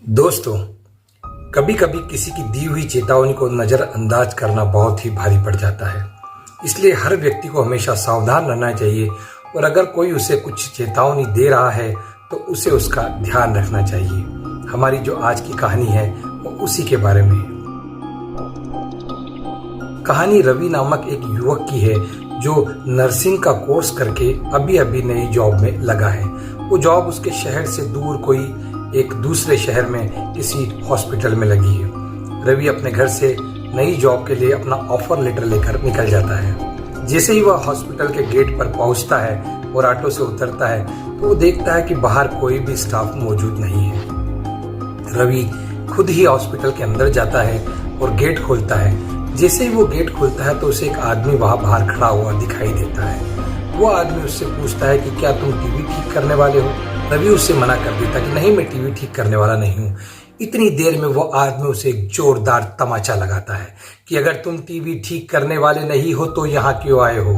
दोस्तों, कभी कभी किसी की दी हुई चेतावनी को नज़रअंदाज करना बहुत ही भारी पड़ जाता है। इसलिए हर व्यक्ति को हमेशा सावधान रहना चाहिए और अगर कोई उसे कुछ चेतावनी दे रहा है तो उसे उसका ध्यान रखना चाहिए। हमारी जो आज की कहानी है वो उसी के बारे में है। कहानी रवि नामक एक युवक की है जो नर्सिंग का कोर्स करके अभी अभी नई जॉब में लगा है। वो जॉब उसके शहर से दूर कोई एक दूसरे शहर में किसी हॉस्पिटल में लगी है। रवि अपने घर से नई जॉब के लिए अपना ऑफर लेटर लेकर निकल जाता है। जैसे ही वह हॉस्पिटल के गेट पर पहुंचता है और ऑटो से उतरता है तो वो देखता है कि बाहर कोई भी स्टाफ मौजूद नहीं है। रवि खुद ही हॉस्पिटल के अंदर जाता है और गेट खोलता है। जैसे ही वो गेट खोलता है तो उसे एक आदमी वहां बाहर खड़ा हुआ दिखाई देता है। वो आदमी उससे पूछता है कि क्या तुम टीवी ठीक करने वाले हो? रवि उससे मना कर देता कि नहीं, मैं टीवी ठीक करने वाला नहीं हूँ। इतनी देर में वो आदमी उसे एक जोरदार तमाचा लगाता है कि अगर तुम टीवी ठीक करने वाले नहीं हो तो यहाँ क्यों आए हो?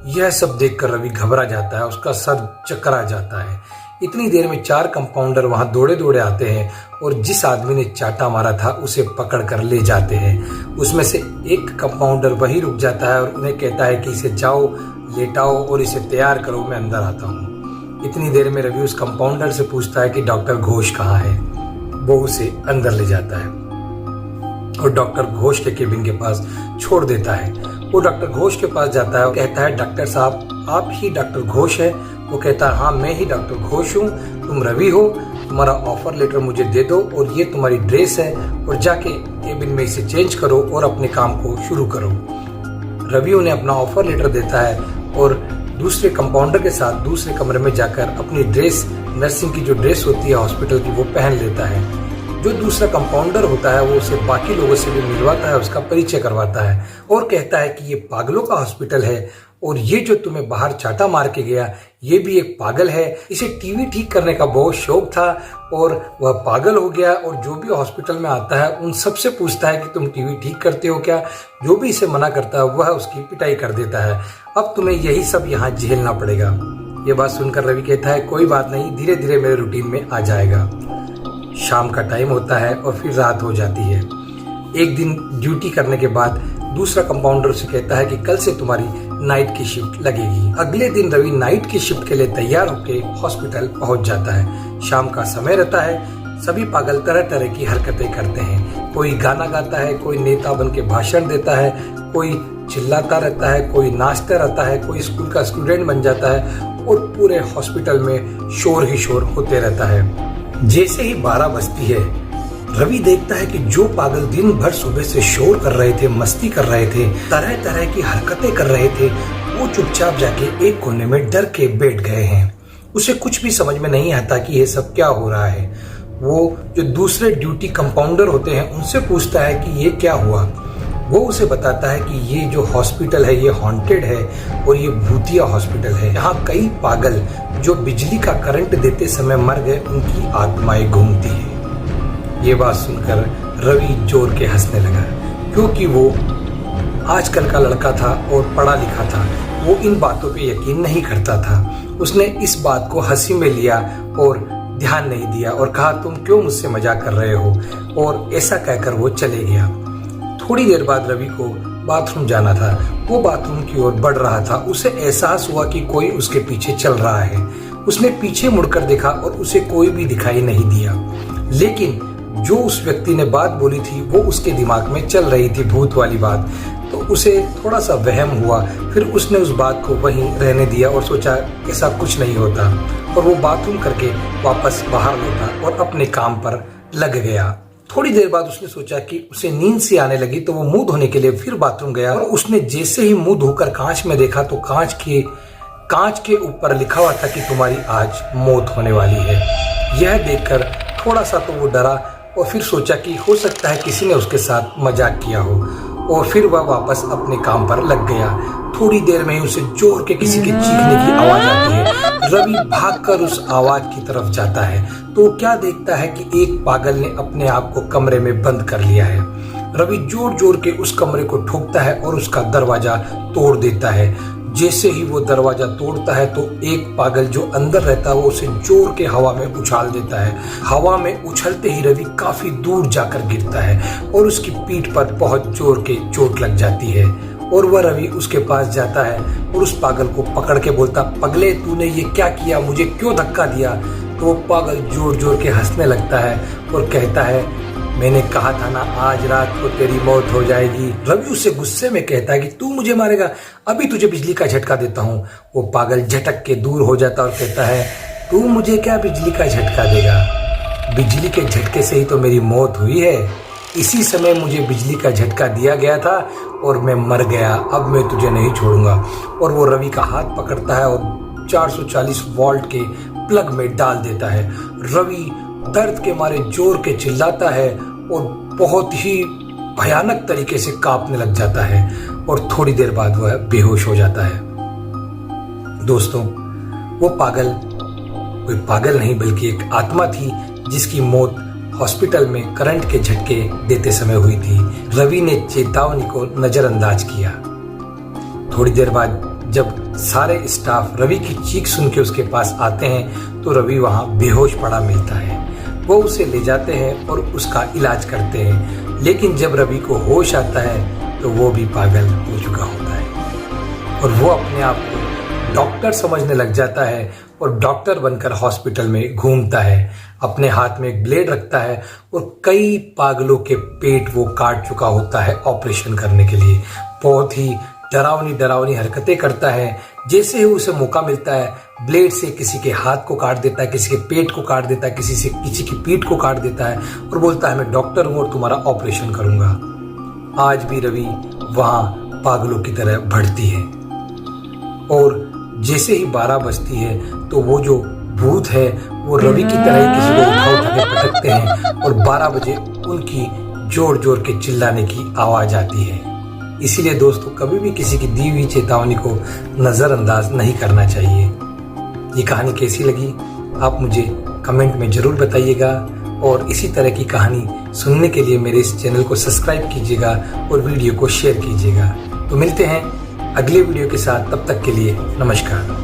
यह सब देखकर रवि घबरा जाता है, उसका सर चकरा जाता है। इतनी देर में 4 कंपाउंडर वहां दौड़े दौड़े आते हैं और जिस आदमी ने चाटा मारा था उसे पकड़ कर ले जाते हैं। उसमें से एक कंपाउंडर वहीं रुक जाता है और उन्हें कहता है कि इसे जाओ, लेटाओ और इसे तैयार करो, मैं अंदर आता हूँ। इतनी देर में रवि उस कंपाउंडर से पूछता है कि डॉक्टर घोष कहाँ है। वो उसे अंदर ले जाता है और डॉक्टर घोष के केबिन के पास छोड़ देता है। वो डॉक्टर घोष के पास जाता है और कहता है, डॉक्टर साहब आप ही डॉक्टर घोष है? वो कहता है, हाँ मैं ही डॉक्टर घोष हूँ। तुम रवि हो? तुम्हारा ऑफर लेटर मुझे दे दो और ये तुम्हारी ड्रेस है और जाके केबिन में इसे चेंज करो और अपने काम को शुरू करो। रवि उन्हें अपना ऑफर लेटर देता है और दूसरे कंपाउंडर के साथ दूसरे कमरे में जाकर अपनी ड्रेस, नर्सिंग की जो ड्रेस होती है हॉस्पिटल की, वो पहन लेता है। जो दूसरा कंपाउंडर होता है वो उसे बाकी लोगों से भी मिलवाता है, उसका परिचय करवाता है और कहता है कि ये पागलों का हॉस्पिटल है और ये जो तुम्हें बाहर चाटा मार के गया ये भी एक पागल है। इसे टीवी ठीक करने का बहुत शौक था और वह पागल हो गया और जो भी हॉस्पिटल में आता है उन सबसे पूछता है कि तुम टीवी ठीक करते हो क्या? जो भी इसे मना करता है वह उसकी पिटाई कर देता है। अब तुम्हें यही सब यहाँ झेलना पड़ेगा। ये बात सुनकर रवि कहता है, कोई बात नहीं, धीरे धीरे मेरे रूटीन में आ जाएगा। शाम का टाइम होता है और फिर रात हो जाती है। एक दिन ड्यूटी करने के बाद दूसरा कंपाउंडर उसे कहता है कि कल से तुम्हारी नाइट की शिफ्ट लगेगी। अगले दिन रवि नाइट की शिफ्ट के लिए तैयार होकर हॉस्पिटल पहुंच जाता है। शाम का समय रहता है। सभी पागल तरह तरह की हरकतें करते हैं। कोई गाना गाता है, कोई नेता बन के भाषण देता है, कोई चिल्लाता रहता है, कोई नाचता रहता है, कोई स्कूल का स्टूडेंट बन जाता है और पूरे हॉस्पिटल में शोर ही शोर होते रहता है। जैसे ही 12 बजती है रवि देखता है कि जो पागल दिन भर सुबह से शोर कर रहे थे, मस्ती कर रहे थे, तरह तरह की हरकतें कर रहे थे, वो चुपचाप जाके एक कोने में डर के बैठ गए हैं। उसे कुछ भी समझ में नहीं आता कि ये सब क्या हो रहा है। वो जो दूसरे ड्यूटी कंपाउंडर होते हैं उनसे पूछता है कि ये क्या हुआ। वो उसे बताता है कि ये जो हॉस्पिटल है ये हॉन्टेड है और ये भूतिया हॉस्पिटल है। यहाँ कई पागल जो बिजली का करंट देते समय मर गए उनकी आत्माएं घूमती है। ये बात सुनकर रवि जोर के हंसने लगा क्योंकि वो आजकल का लड़का था और पढ़ा लिखा था। वो इन बातों पे यकीन नहीं करता था। उसने इस बात को हंसी में लिया और ध्यान नहीं दिया और कहा, तुम क्यों मुझसे मजाक कर रहे हो? और ऐसा कहकर वो चले गया। थोड़ी देर बाद रवि को बाथरूम जाना था। वो बाथरूम की ओर बढ़ रहा था। उसे एहसास हुआ कि कोई उसके पीछे चल रहा है। उसने पीछे मुड़कर देखा और उसे कोई भी दिखाई नहीं दिया, लेकिन जो उस व्यक्ति ने बात बोली थी वो उसके दिमाग में चल रही थी, भूत वाली बात। तो उसे थोड़ा सा वहम हुआ। फिर उसने उस बात को वहीं रहने दिया और सोचा ऐसा कुछ नहीं होता और वो बाथरूम करके वापस बाहर लौटा और अपने काम पर लग गया। थोड़ी देर बाद उसने सोचा कि उसे नींद सी आने लगी तो वो मुंह धोने के लिए फिर बाथरूम गया और उसने जैसे ही मुंह धोकर कांच में देखा तो कांच के ऊपर लिखा हुआ था कि तुम्हारी आज मौत होने वाली है। यह देखकर थोड़ा सा तो वो डरा और फिर सोचा कि हो सकता है किसी ने उसके साथ मजाक किया हो और फिर वह वापस अपने काम पर लग गया। थोड़ी देर में ही उसे जोर के किसी के चीखने की आवाज आती है। रवि भागकर उस आवाज की तरफ जाता है तो क्या देखता है कि एक पागल ने अपने आप को कमरे में बंद कर लिया है। रवि जोर जोर के उस कमरे को ठोकता है और उसका दरवाजा तोड़ देता है। जैसे ही वो दरवाजा तोड़ता है तो एक पागल जो अंदर रहता है वो उसे जोर के हवा में उछाल देता है। हवा में उछलते ही रवि काफी दूर जाकर गिरता है और उसकी पीठ पर बहुत जोर के चोट लग जाती है और वह रवि उसके पास जाता है और उस पागल को पकड़ के बोलता, पगले तूने ये क्या किया, मुझे क्यों धक्का दिया। तो वो पागल जोर जोर के हंसने लगता है और कहता है, मैंने कहा था ना आज रात को तेरी मौत हो जाएगी। रवि उससे गुस्से में कहता है कि तू मुझे मारेगा, अभी तुझे बिजली का झटका देता हूँ। वो पागल झटक के दूर हो जाता और कहता है, तू मुझे क्या बिजली का झटका देगा, बिजली के झटके से ही तो मेरी मौत हुई है। इसी समय मुझे बिजली का झटका दिया गया था और मैं मर गया, अब मैं तुझे नहीं छोड़ूंगा। और वो रवि का हाथ पकड़ता है और 440 वोल्ट के प्लग में डाल देता है। रवि दर्द के मारे जोर के चिल्लाता है और बहुत ही भयानक तरीके से कांपने लग जाता है और थोड़ी देर बाद वह बेहोश हो जाता है। दोस्तों, वो पागल कोई पागल नहीं बल्कि एक आत्मा थी जिसकी मौत हॉस्पिटल में करंट के झटके देते समय हुई थी। रवि ने चेतावनी को नजरअंदाज किया। थोड़ी देर बाद जब सारे स्टाफ रवि की चीख सुन के उसके पास आते हैं तो रवि वहां बेहोश पड़ा मिलता है। वो उसे ले जाते हैं और उसका इलाज करते हैं, लेकिन जब रवि को होश आता है तो वो भी पागल हो चुका होता है और वो अपने आप को डॉक्टर समझने लग जाता है और डॉक्टर बनकर हॉस्पिटल में घूमता है। अपने हाथ में एक ब्लेड रखता है और कई पागलों के पेट वो काट चुका होता है ऑपरेशन करने के लिए। बहुत ही डरावनी हरकतें करता है। जैसे ही उसे मौका मिलता है ब्लेड से किसी के हाथ को काट देता है, किसी के पेट को काट देता है, किसी की पीठ को काट देता है और बोलता है मैं डॉक्टर हूं और तुम्हारा ऑपरेशन करूंगा। आज भी रवि वहां पागलों की तरह बढ़ती है और जैसे ही 12 बजती है तो वो जो भूत है वो रवि की तरह ही किसी को उठा के पटकते हैं और 12 बजे उनकी जोर जोर के चिल्लाने की आवाज आती है। इसीलिए दोस्तों, कभी भी किसी की दी हुई चेतावनी को नजरअंदाज नहीं करना चाहिए। ये कहानी कैसी लगी आप मुझे कमेंट में जरूर बताइएगा और इसी तरह की कहानी सुनने के लिए मेरे इस चैनल को सब्सक्राइब कीजिएगा और वीडियो को शेयर कीजिएगा। तो मिलते हैं अगले वीडियो के साथ, तब तक के लिए नमस्कार।